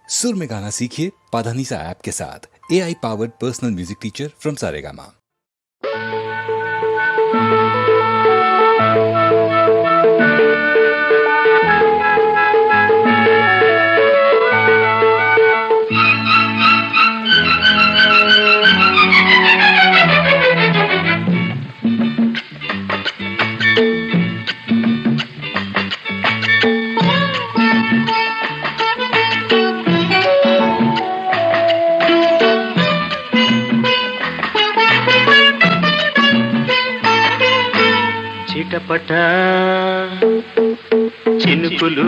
सुर में गाना सीखिए पाधानीसा ऐप के साथ। AI powered personal music teacher from Saregama. చిటపట చినుకులు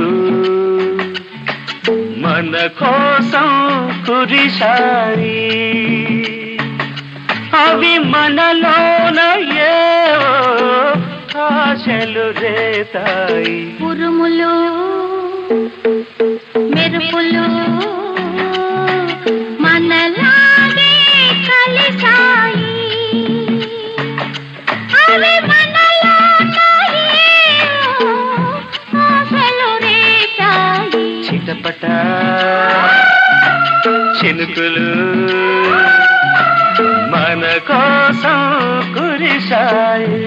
మన కోసం కురిశాయి, అవి మనలోన ఏవో ఆశలు రేతాయి. ఉరుములు మెరుపులు మనలాగే కలిసాయి, అవి చిటపట చినుకులు మన కోసం కురిశాయి.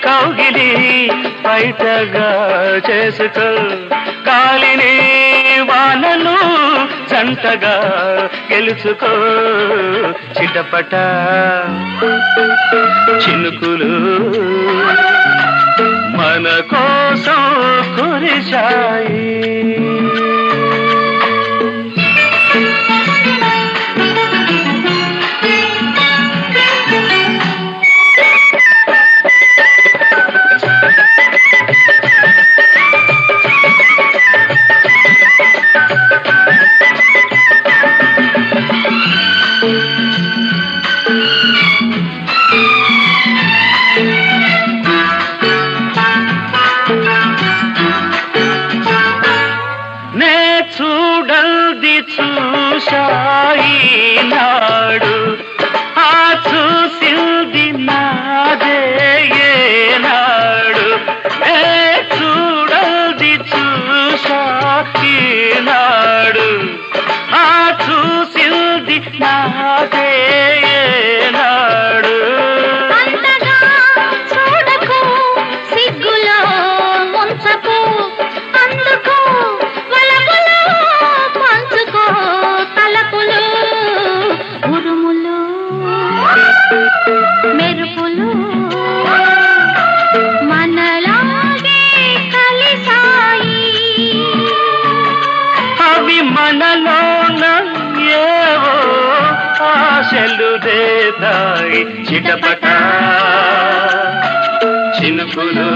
కౌగిలి బయటగా చేసుకో, కాలిని వానను జంటగా గెలుచుకో. చిటపట చినుకులు మన కోసం కురిశాయి. చూడల్ది చూశాయి నాడు, ఆ చూసింది నాదే ఏనాడు. చూడల్ది చూశాయి నాడు, ఆ చూసింది నాదే ఏనాడు. మెరుపులు మనలాగే కలిసాయి, అవి మనలోన ఏవో ఆశలు రేతాయి. చిటపట చినుకులు